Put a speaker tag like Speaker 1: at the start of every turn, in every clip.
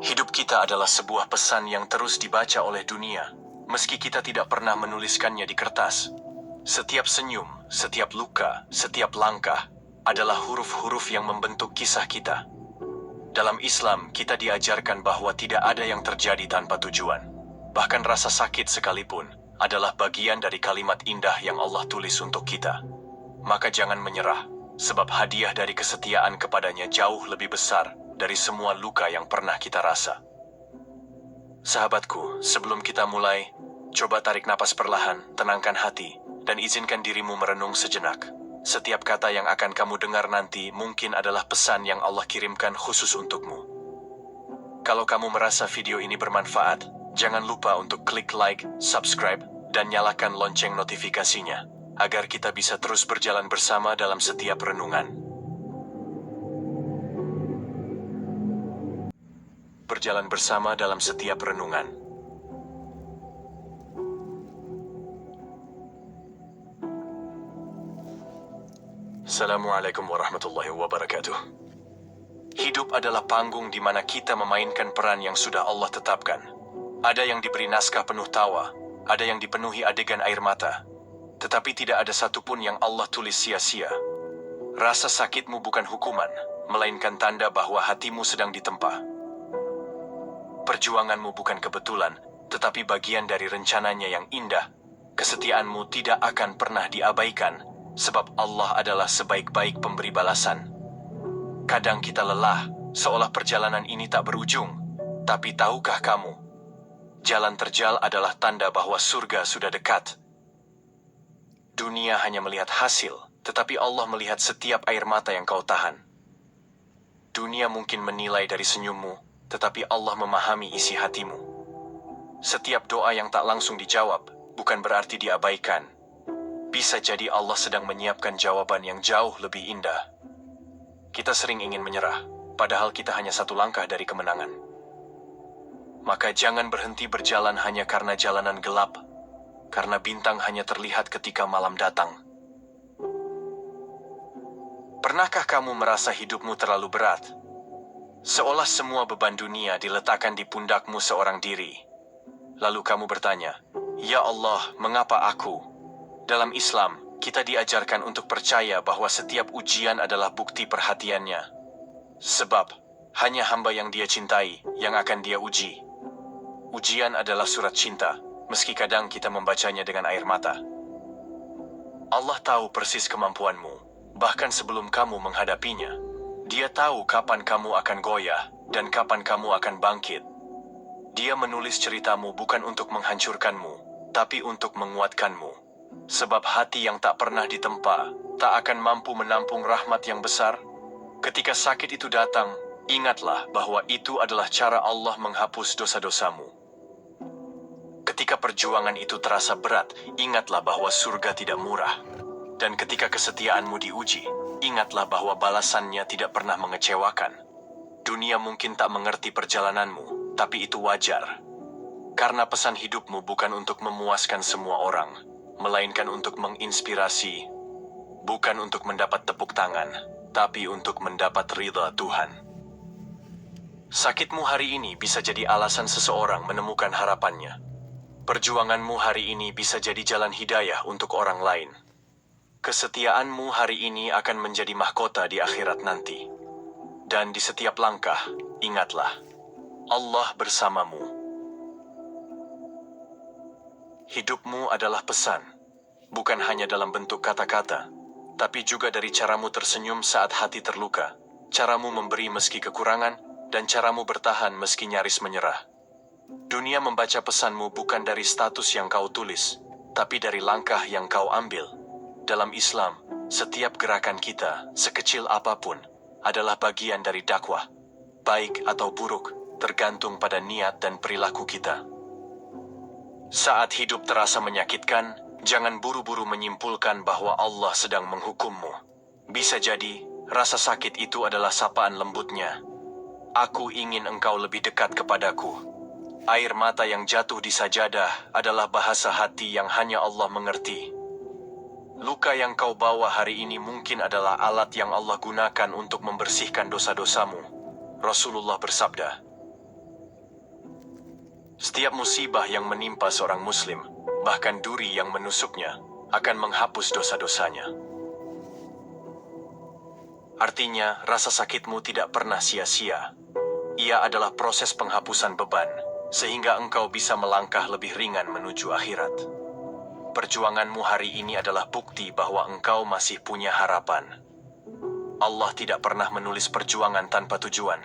Speaker 1: Hidup kita adalah sebuah pesan yang terus dibaca oleh dunia, meski kita tidak pernah menuliskannya di kertas. Setiap senyum, setiap luka, setiap langkah adalah huruf-huruf yang membentuk kisah kita. Dalam Islam, kita diajarkan bahwa tidak ada yang terjadi tanpa tujuan. Bahkan rasa sakit sekalipun adalah bagian dari kalimat indah yang Allah tulis untuk kita. Maka jangan menyerah, sebab hadiah dari kesetiaan kepadanya jauh lebih besar dari semua luka yang pernah kita rasa. Sahabatku, sebelum kita mulai, coba tarik napas perlahan, tenangkan hati, dan izinkan dirimu merenung sejenak. Setiap kata yang akan kamu dengar nanti mungkin adalah pesan yang Allah kirimkan khusus untukmu. Kalau kamu merasa video ini bermanfaat, jangan lupa untuk klik like, subscribe, dan nyalakan lonceng notifikasinya, agar kita bisa terus berjalan bersama dalam setiap renungan. Berjalan bersama dalam setiap renungan. Assalamualaikum warahmatullahi wabarakatuh. Hidup adalah panggung di mana kita memainkan peran yang sudah Allah tetapkan. Ada yang diberi naskah penuh tawa, ada yang dipenuhi adegan air mata, tetapi tidak ada satupun yang Allah tulis sia-sia. Rasa sakitmu bukan hukuman, melainkan tanda bahwa hatimu sedang ditempa. Perjuanganmu bukan kebetulan, tetapi bagian dari rencananya yang indah. Kesetiaanmu tidak akan pernah diabaikan, sebab Allah adalah sebaik-baik pemberi balasan. Kadang kita lelah, seolah perjalanan ini tak berujung. Tapi tahukah kamu, jalan terjal adalah tanda bahwa surga sudah dekat. Dunia hanya melihat hasil, tetapi Allah melihat setiap air mata yang kau tahan. Dunia mungkin menilai dari senyummu, tetapi Allah memahami isi hatimu. Setiap doa yang tak langsung dijawab, bukan berarti diabaikan. Bisa jadi Allah sedang menyiapkan jawaban yang jauh lebih indah. Kita sering ingin menyerah, padahal kita hanya satu langkah dari kemenangan. Maka jangan berhenti berjalan hanya karena jalanan gelap, karena bintang hanya terlihat ketika malam datang. Pernahkah kamu merasa hidupmu terlalu berat? Seolah semua beban dunia diletakkan di pundakmu seorang diri. Lalu kamu bertanya, "Ya Allah, mengapa aku?" Dalam Islam, kita diajarkan untuk percaya bahwa setiap ujian adalah bukti perhatiannya. Sebab, hanya hamba yang Dia cintai yang akan Dia uji. Ujian adalah surat cinta, meski kadang kita membacanya dengan air mata. Allah tahu persis kemampuanmu, bahkan sebelum kamu menghadapinya. Dia tahu kapan kamu akan goyah, dan kapan kamu akan bangkit. Dia menulis ceritamu bukan untuk menghancurkanmu, tapi untuk menguatkanmu. Sebab hati yang tak pernah ditempa, tak akan mampu menampung rahmat yang besar. Ketika sakit itu datang, ingatlah bahwa itu adalah cara Allah menghapus dosa-dosamu. Ketika perjuangan itu terasa berat, ingatlah bahwa surga tidak murah. Dan ketika kesetiaanmu diuji, ingatlah bahwa balasannya tidak pernah mengecewakan. Dunia mungkin tak mengerti perjalananmu, tapi itu wajar. Karena pesan hidupmu bukan untuk memuaskan semua orang, melainkan untuk menginspirasi, bukan untuk mendapat tepuk tangan, tapi untuk mendapat ridha Tuhan. Sakitmu hari ini bisa jadi alasan seseorang menemukan harapannya. Perjuanganmu hari ini bisa jadi jalan hidayah untuk orang lain. Kesetiaanmu hari ini akan menjadi mahkota di akhirat nanti. Dan di setiap langkah, ingatlah, Allah bersamamu. Hidupmu adalah pesan, bukan hanya dalam bentuk kata-kata, tapi juga dari caramu tersenyum saat hati terluka, caramu memberi meski kekurangan, dan caramu bertahan meski nyaris menyerah. Dunia membaca pesanmu bukan dari status yang kau tulis, tapi dari langkah yang kau ambil. Dalam Islam, setiap gerakan kita, sekecil apapun, adalah bagian dari dakwah. Baik atau buruk, tergantung pada niat dan perilaku kita. Saat hidup terasa menyakitkan, jangan buru-buru menyimpulkan bahwa Allah sedang menghukummu. Bisa jadi, rasa sakit itu adalah sapaan lembutnya. Aku ingin engkau lebih dekat kepadaku. Air mata yang jatuh di sajadah adalah bahasa hati yang hanya Allah mengerti. Luka yang kau bawa hari ini mungkin adalah alat yang Allah gunakan untuk membersihkan dosa-dosamu. Rasulullah bersabda, Setiap musibah yang menimpa seorang muslim, bahkan duri yang menusuknya, akan menghapus dosa-dosanya. Artinya, rasa sakitmu tidak pernah sia-sia. Ia adalah proses penghapusan beban, sehingga engkau bisa melangkah lebih ringan menuju akhirat. Perjuanganmu hari ini adalah bukti bahwa engkau masih punya harapan. Allah tidak pernah menulis perjuangan tanpa tujuan.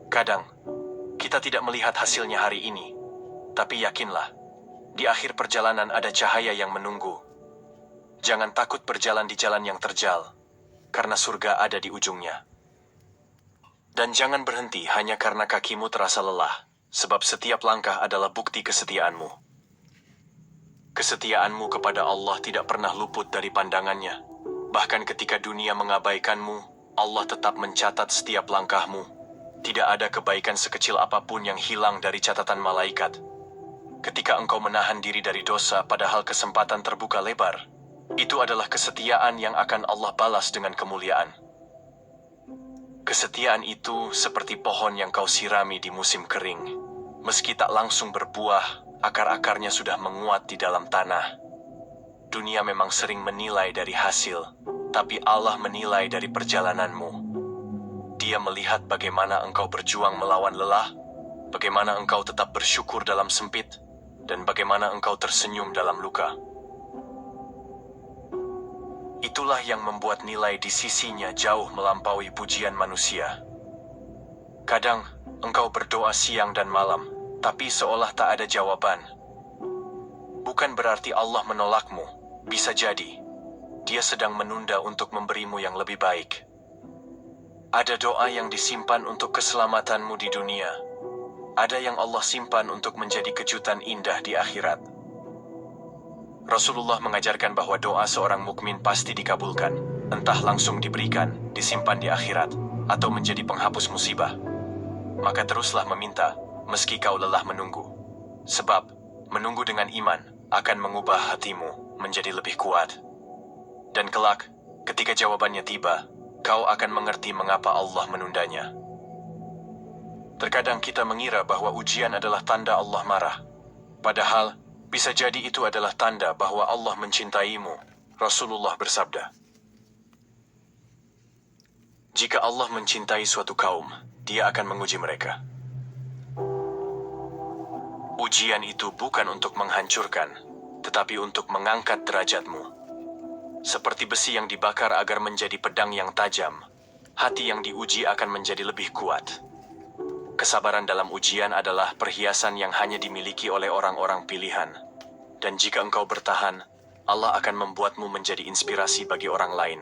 Speaker 1: Kadang, kita tidak melihat hasilnya hari ini, tapi yakinlah, di akhir perjalanan ada cahaya yang menunggu. Jangan takut berjalan di jalan yang terjal, karena surga ada di ujungnya. Dan jangan berhenti hanya karena kakimu terasa lelah, sebab setiap langkah adalah bukti kesetiaanmu. Kesetiaanmu kepada Allah tidak pernah luput dari pandangannya. Bahkan ketika dunia mengabaikanmu, Allah tetap mencatat setiap langkahmu. Tidak ada kebaikan sekecil apapun yang hilang dari catatan malaikat. Ketika engkau menahan diri dari dosa padahal kesempatan terbuka lebar, itu adalah kesetiaan yang akan Allah balas dengan kemuliaan. Kesetiaan itu seperti pohon yang kau sirami di musim kering. Meski tak langsung berbuah, akar-akarnya sudah menguat di dalam tanah. Dunia memang sering menilai dari hasil, tapi Allah menilai dari perjalananmu. Dia melihat bagaimana engkau berjuang melawan lelah, bagaimana engkau tetap bersyukur dalam sempit, dan bagaimana engkau tersenyum dalam luka. Itulah yang membuat nilai di sisinya jauh melampaui pujian manusia. Kadang, engkau berdoa siang dan malam, tapi seolah tak ada jawaban. Bukan berarti Allah menolakmu, bisa jadi. Dia sedang menunda untuk memberimu yang lebih baik. Ada doa yang disimpan untuk keselamatanmu di dunia. Ada yang Allah simpan untuk menjadi kejutan indah di akhirat. Rasulullah mengajarkan bahwa doa seorang mukmin pasti dikabulkan, entah langsung diberikan, disimpan di akhirat, atau menjadi penghapus musibah. Maka teruslah meminta, meski kau lelah menunggu. Sebab, menunggu dengan iman akan mengubah hatimu menjadi lebih kuat. Dan kelak, ketika jawabannya tiba, kau akan mengerti mengapa Allah menundanya. Terkadang kita mengira bahwa ujian adalah tanda Allah marah. Padahal, bisa jadi itu adalah tanda bahwa Allah mencintaimu. Rasulullah bersabda, jika Allah mencintai suatu kaum, Dia akan menguji mereka. Ujian itu bukan untuk menghancurkan, tetapi untuk mengangkat derajatmu. Seperti besi yang dibakar agar menjadi pedang yang tajam, hati yang diuji akan menjadi lebih kuat. Kesabaran dalam ujian adalah perhiasan yang hanya dimiliki oleh orang-orang pilihan. Dan jika engkau bertahan, Allah akan membuatmu menjadi inspirasi bagi orang lain.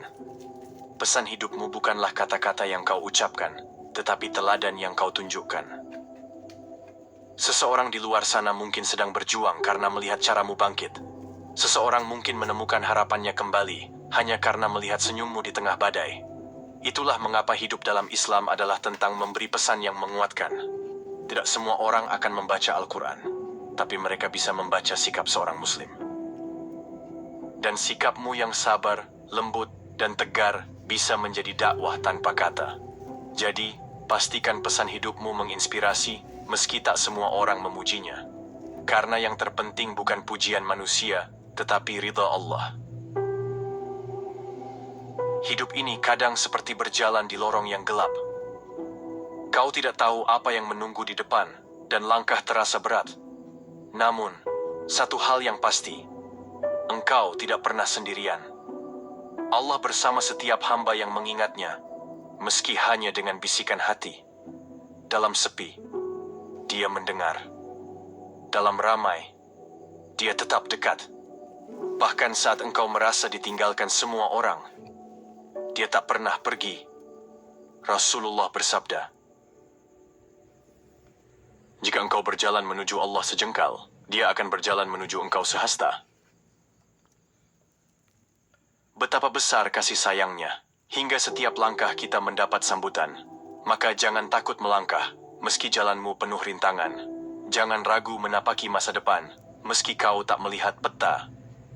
Speaker 1: Pesan hidupmu bukanlah kata-kata yang kau ucapkan, tetapi teladan yang kau tunjukkan. Seseorang di luar sana mungkin sedang berjuang karena melihat caramu bangkit. Seseorang mungkin menemukan harapannya kembali, hanya karena melihat senyummu di tengah badai. Itulah mengapa hidup dalam Islam adalah tentang memberi pesan yang menguatkan. Tidak semua orang akan membaca Al-Quran, tapi mereka bisa membaca sikap seorang Muslim. Dan sikapmu yang sabar, lembut, dan tegar bisa menjadi dakwah tanpa kata. Jadi, pastikan pesan hidupmu menginspirasi, meski tak semua orang memujinya. Karena yang terpenting bukan pujian manusia, tetapi ridha Allah. Hidup ini kadang seperti berjalan di lorong yang gelap. Kau tidak tahu apa yang menunggu di depan, dan langkah terasa berat. Namun, satu hal yang pasti, engkau tidak pernah sendirian. Allah bersama setiap hamba yang mengingatnya, meski hanya dengan bisikan hati. Dalam sepi, Dia mendengar. Dalam ramai, Dia tetap dekat. Bahkan saat engkau merasa ditinggalkan semua orang, Dia tak pernah pergi. Rasulullah bersabda, jika engkau berjalan menuju Allah sejengkal, Dia akan berjalan menuju engkau sehasta. Betapa besar kasih sayangnya, hingga setiap langkah kita mendapat sambutan. Maka jangan takut melangkah, meski jalanmu penuh rintangan. Jangan ragu menapaki masa depan, meski kau tak melihat peta.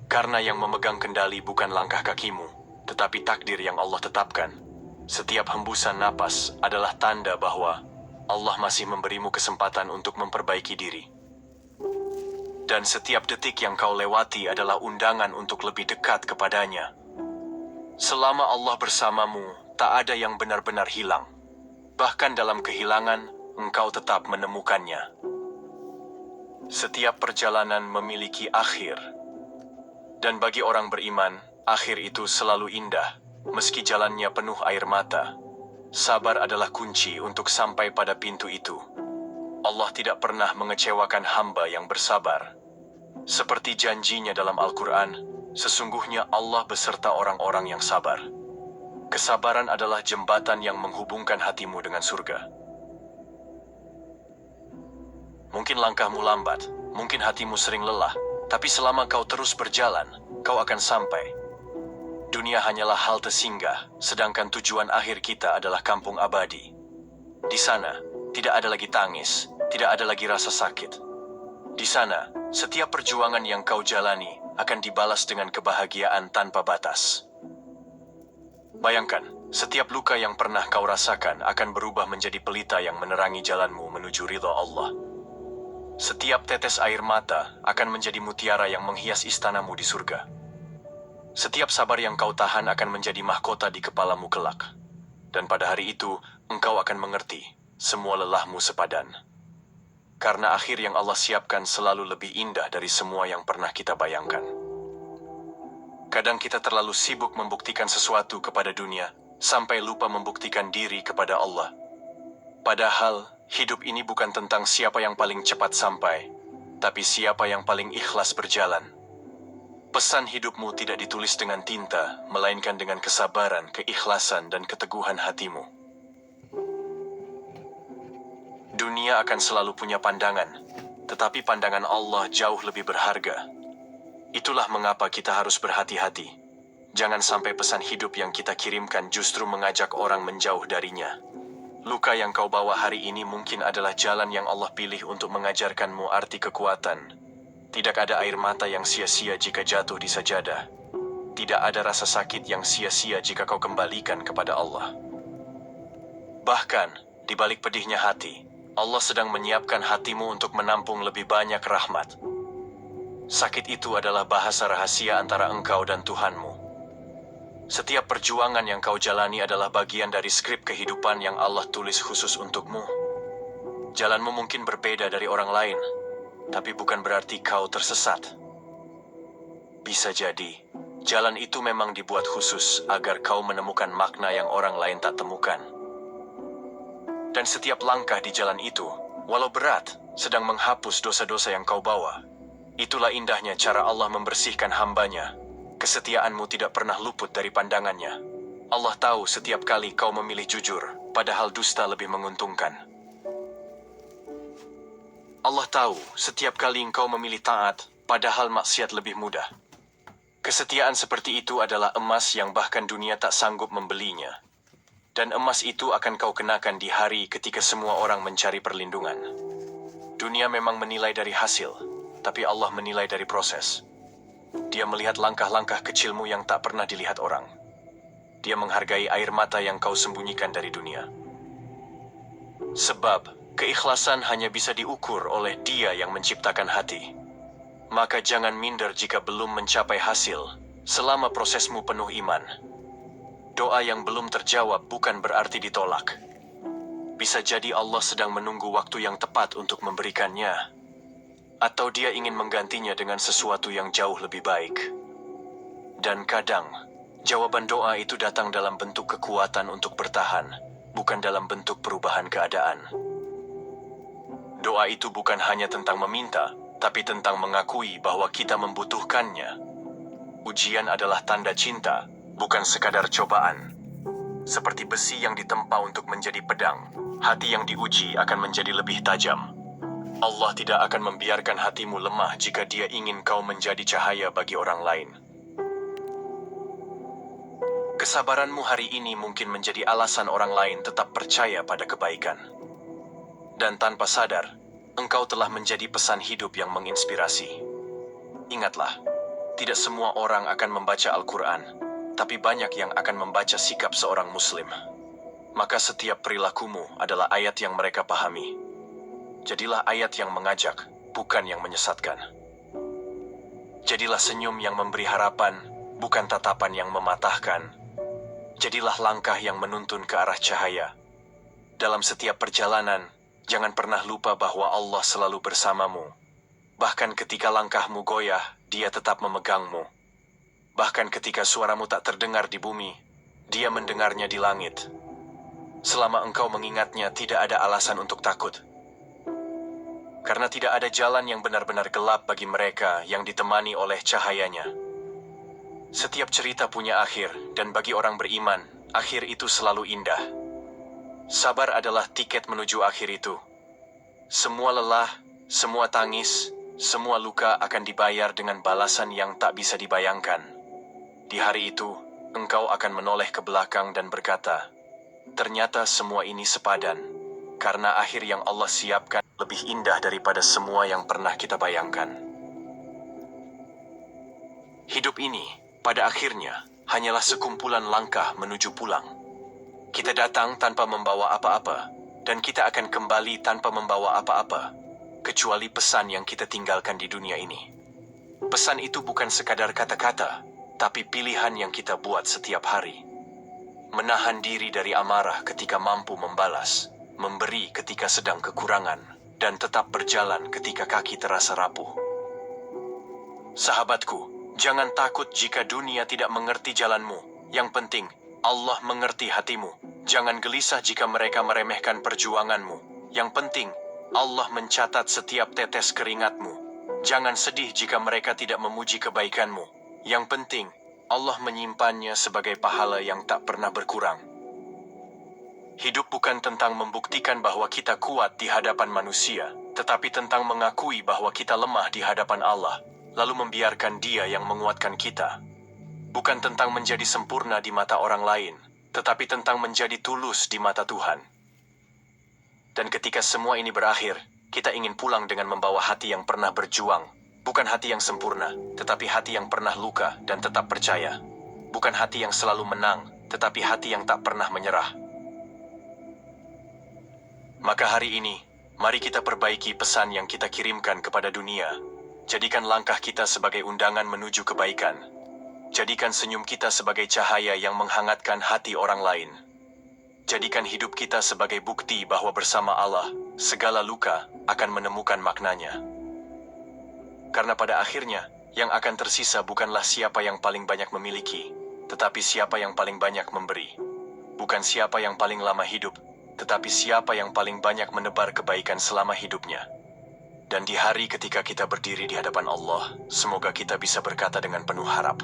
Speaker 1: Karena yang memegang kendali bukan langkah kakimu, tetapi takdir yang Allah tetapkan. Setiap hembusan napas adalah tanda bahwa Allah masih memberimu kesempatan untuk memperbaiki diri. Dan setiap detik yang kau lewati adalah undangan untuk lebih dekat kepadanya. Selama Allah bersamamu, tak ada yang benar-benar hilang. Bahkan dalam kehilangan, engkau tetap menemukannya. Setiap perjalanan memiliki akhir. Dan bagi orang beriman, akhir itu selalu indah, meski jalannya penuh air mata. Sabar adalah kunci untuk sampai pada pintu itu. Allah tidak pernah mengecewakan hamba yang bersabar. Seperti janjinya dalam Al-Quran, sesungguhnya Allah beserta orang-orang yang sabar. Kesabaran adalah jembatan yang menghubungkan hatimu dengan surga. Mungkin langkahmu lambat, mungkin hatimu sering lelah, tapi selama kau terus berjalan, kau akan sampai. Dunia hanyalah halte singgah, sedangkan tujuan akhir kita adalah kampung abadi. Di sana, tidak ada lagi tangis, tidak ada lagi rasa sakit. Di sana, setiap perjuangan yang kau jalani akan dibalas dengan kebahagiaan tanpa batas. Bayangkan, setiap luka yang pernah kau rasakan akan berubah menjadi pelita yang menerangi jalanmu menuju ridha Allah. Setiap tetes air mata akan menjadi mutiara yang menghias istanamu di surga. Setiap sabar yang kau tahan akan menjadi mahkota di kepalamu kelak. Dan pada hari itu, engkau akan mengerti, semua lelahmu sepadan. Karena akhir yang Allah siapkan selalu lebih indah dari semua yang pernah kita bayangkan. Kadang kita terlalu sibuk membuktikan sesuatu kepada dunia, sampai lupa membuktikan diri kepada Allah. Padahal, hidup ini bukan tentang siapa yang paling cepat sampai, tapi siapa yang paling ikhlas berjalan. Pesan hidupmu tidak ditulis dengan tinta, melainkan dengan kesabaran, keikhlasan, dan keteguhan hatimu. Dunia akan selalu punya pandangan, tetapi pandangan Allah jauh lebih berharga. Itulah mengapa kita harus berhati-hati. Jangan sampai pesan hidup yang kita kirimkan justru mengajak orang menjauh darinya. Luka yang kau bawa hari ini mungkin adalah jalan yang Allah pilih untuk mengajarkanmu arti kekuatan. Tidak ada air mata yang sia-sia jika jatuh di sajadah. Tidak ada rasa sakit yang sia-sia jika kau kembalikan kepada Allah. Bahkan, di balik pedihnya hati, Allah sedang menyiapkan hatimu untuk menampung lebih banyak rahmat. Sakit itu adalah bahasa rahasia antara engkau dan Tuhanmu. Setiap perjuangan yang kau jalani adalah bagian dari skrip kehidupan yang Allah tulis khusus untukmu. Jalanmu mungkin berbeda dari orang lain, tapi bukan berarti kau tersesat. Bisa jadi, jalan itu memang dibuat khusus agar kau menemukan makna yang orang lain tak temukan. Dan setiap langkah di jalan itu, walau berat, sedang menghapus dosa-dosa yang kau bawa. Itulah indahnya cara Allah membersihkan hambanya. Kesetiaanmu tidak pernah luput dari pandangannya. Allah tahu setiap kali kau memilih jujur, padahal dusta lebih menguntungkan. Allah tahu setiap kali engkau memilih taat, padahal maksiat lebih mudah. Kesetiaan seperti itu adalah emas yang bahkan dunia tak sanggup membelinya. Dan emas itu akan kau kenakan di hari ketika semua orang mencari perlindungan. Dunia memang menilai dari hasil, tapi Allah menilai dari proses. Dia melihat langkah-langkah kecilmu yang tak pernah dilihat orang. Dia menghargai air mata yang kau sembunyikan dari dunia. Sebab, keikhlasan hanya bisa diukur oleh Dia yang menciptakan hati. Maka jangan minder jika belum mencapai hasil, selama prosesmu penuh iman. Doa yang belum terjawab bukan berarti ditolak. Bisa jadi Allah sedang menunggu waktu yang tepat untuk memberikannya. Atau Dia ingin menggantinya dengan sesuatu yang jauh lebih baik. Dan kadang, jawaban doa itu datang dalam bentuk kekuatan untuk bertahan, bukan dalam bentuk perubahan keadaan. Doa itu bukan hanya tentang meminta, tapi tentang mengakui bahwa kita membutuhkannya. Ujian adalah tanda cinta, bukan sekadar cobaan. Seperti besi yang ditempa untuk menjadi pedang, hati yang diuji akan menjadi lebih tajam. Allah tidak akan membiarkan hatimu lemah jika Dia ingin kau menjadi cahaya bagi orang lain. Kesabaranmu hari ini mungkin menjadi alasan orang lain tetap percaya pada kebaikan. Dan tanpa sadar, engkau telah menjadi pesan hidup yang menginspirasi. Ingatlah, tidak semua orang akan membaca Al-Quran, tapi banyak yang akan membaca sikap seorang Muslim. Maka setiap perilakumu adalah ayat yang mereka pahami. Jadilah ayat yang mengajak, bukan yang menyesatkan. Jadilah senyum yang memberi harapan, bukan tatapan yang mematahkan. Jadilah langkah yang menuntun ke arah cahaya. Dalam setiap perjalanan, jangan pernah lupa bahwa Allah selalu bersamamu. Bahkan ketika langkahmu goyah, Dia tetap memegangmu. Bahkan ketika suaramu tak terdengar di bumi, Dia mendengarnya di langit. Selama engkau mengingatnya, tidak ada alasan untuk takut. Karena tidak ada jalan yang benar-benar gelap bagi mereka yang ditemani oleh cahayanya. Setiap cerita punya akhir, dan bagi orang beriman, akhir itu selalu indah. Sabar adalah tiket menuju akhir itu. Semua lelah, semua tangis, semua luka akan dibayar dengan balasan yang tak bisa dibayangkan. Di hari itu, engkau akan menoleh ke belakang dan berkata, ternyata semua ini sepadan, karena akhir yang Allah siapkan lebih indah daripada semua yang pernah kita bayangkan. Hidup ini, pada akhirnya, hanyalah sekumpulan langkah menuju pulang. Kita datang tanpa membawa apa-apa, dan kita akan kembali tanpa membawa apa-apa, kecuali pesan yang kita tinggalkan di dunia ini. Pesan itu bukan sekadar kata-kata, tapi pilihan yang kita buat setiap hari. Menahan diri dari amarah ketika mampu membalas, memberi ketika sedang kekurangan, dan tetap berjalan ketika kaki terasa rapuh. Sahabatku, jangan takut jika dunia tidak mengerti jalanmu. Yang penting, Allah mengerti hatimu. Jangan gelisah jika mereka meremehkan perjuanganmu. Yang penting, Allah mencatat setiap tetes keringatmu. Jangan sedih jika mereka tidak memuji kebaikanmu. Yang penting, Allah menyimpannya sebagai pahala yang tak pernah berkurang. Hidup bukan tentang membuktikan bahwa kita kuat di hadapan manusia, tetapi tentang mengakui bahwa kita lemah di hadapan Allah, lalu membiarkan Dia yang menguatkan kita. Bukan tentang menjadi sempurna di mata orang lain, tetapi tentang menjadi tulus di mata Tuhan. Dan ketika semua ini berakhir, kita ingin pulang dengan membawa hati yang pernah berjuang. Bukan hati yang sempurna, tetapi hati yang pernah luka dan tetap percaya. Bukan hati yang selalu menang, tetapi hati yang tak pernah menyerah. Maka hari ini, mari kita perbaiki pesan yang kita kirimkan kepada dunia. Jadikan langkah kita sebagai undangan menuju kebaikan. Jadikan senyum kita sebagai cahaya yang menghangatkan hati orang lain. Jadikan hidup kita sebagai bukti bahwa bersama Allah, segala luka akan menemukan maknanya. Karena pada akhirnya, yang akan tersisa bukanlah siapa yang paling banyak memiliki, tetapi siapa yang paling banyak memberi. Bukan siapa yang paling lama hidup, tetapi siapa yang paling banyak menebar kebaikan selama hidupnya. Dan di hari ketika kita berdiri di hadapan Allah, semoga kita bisa berkata dengan penuh harap.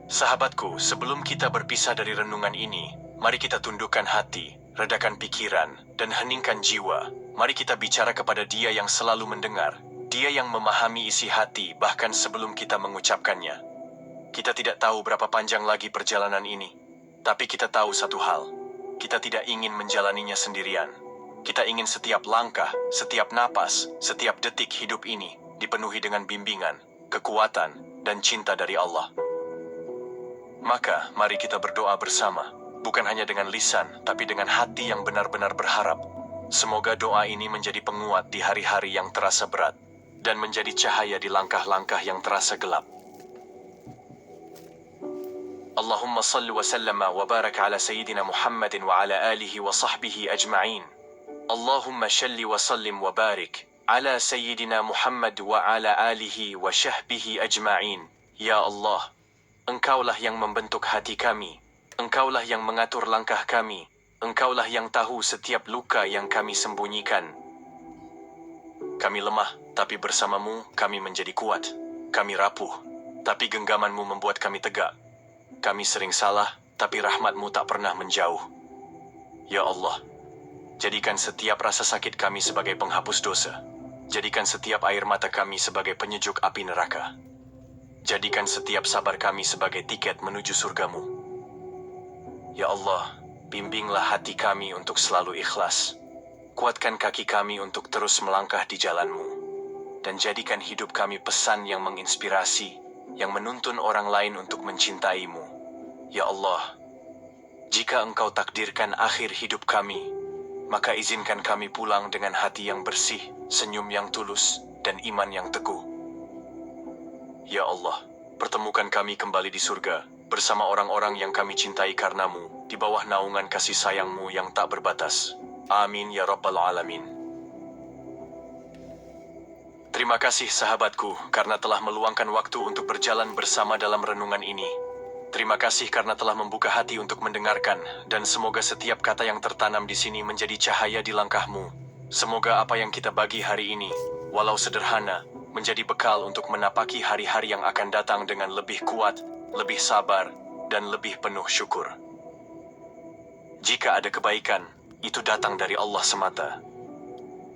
Speaker 1: Sahabatku, sebelum kita berpisah dari renungan ini, mari kita tundukkan hati, redakan pikiran, dan heningkan jiwa. Mari kita bicara kepada Dia yang selalu mendengar, Dia yang memahami isi hati bahkan sebelum kita mengucapkannya. Kita tidak tahu berapa panjang lagi perjalanan ini, tapi kita tahu satu hal. Kita tidak ingin menjalaninya sendirian. Kita ingin setiap langkah, setiap napas, setiap detik hidup ini dipenuhi dengan bimbingan, kekuatan, dan cinta dari Allah. Maka, mari kita berdoa bersama, bukan hanya dengan lisan, tapi dengan hati yang benar-benar berharap. Semoga doa ini menjadi penguat di hari-hari yang terasa berat, dan menjadi cahaya di langkah-langkah yang terasa gelap. Allahumma salli wa sallama wa barak ala Sayyidina Muhammadin wa ala alihi wa sahbihi ajma'in. Allahumma shalli wa sallim wa barik ala Sayyidina Muhammad wa ala alihi wa sahbihi ajma'in. Ya Allah, Engkaulah yang membentuk hati kami. Engkaulah yang mengatur langkah kami. Engkaulah yang tahu setiap luka yang kami sembunyikan. Kami lemah, tapi bersamamu kami menjadi kuat. Kami rapuh, tapi genggamanmu membuat kami tegak. Kami sering salah, tapi rahmat-Mu tak pernah menjauh. Ya Allah, jadikan setiap rasa sakit kami sebagai penghapus dosa. Jadikan setiap air mata kami sebagai penyejuk api neraka. Jadikan setiap sabar kami sebagai tiket menuju surga-Mu. Ya Allah, bimbinglah hati kami untuk selalu ikhlas. Kuatkan kaki kami untuk terus melangkah di jalan-Mu. Dan jadikan hidup kami pesan yang menginspirasi, yang menuntun orang lain untuk mencintai-Mu. Ya Allah, jika Engkau takdirkan akhir hidup kami, maka izinkan kami pulang dengan hati yang bersih, senyum yang tulus, dan iman yang teguh. Ya Allah, pertemukan kami kembali di surga, bersama orang-orang yang kami cintai karenamu, di bawah naungan kasih sayangmu yang tak berbatas. Amin ya Rabbal Alamin. Terima kasih sahabatku karena telah meluangkan waktu untuk berjalan bersama dalam renungan ini. Terima kasih karena telah membuka hati untuk mendengarkan, dan semoga setiap kata yang tertanam di sini menjadi cahaya di langkahmu. Semoga apa yang kita bagi hari ini, walau sederhana, menjadi bekal untuk menapaki hari-hari yang akan datang dengan lebih kuat, lebih sabar, dan lebih penuh syukur. Jika ada kebaikan, itu datang dari Allah semata.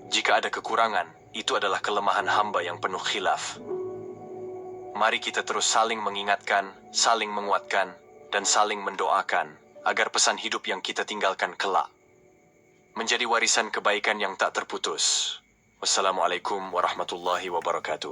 Speaker 1: Jika ada kekurangan, itu adalah kelemahan hamba yang penuh khilaf. Mari kita terus saling mengingatkan, saling menguatkan, dan saling mendoakan, agar pesan hidup yang kita tinggalkan kelak menjadi warisan kebaikan yang tak terputus. Wassalamualaikum warahmatullahi wabarakatuh.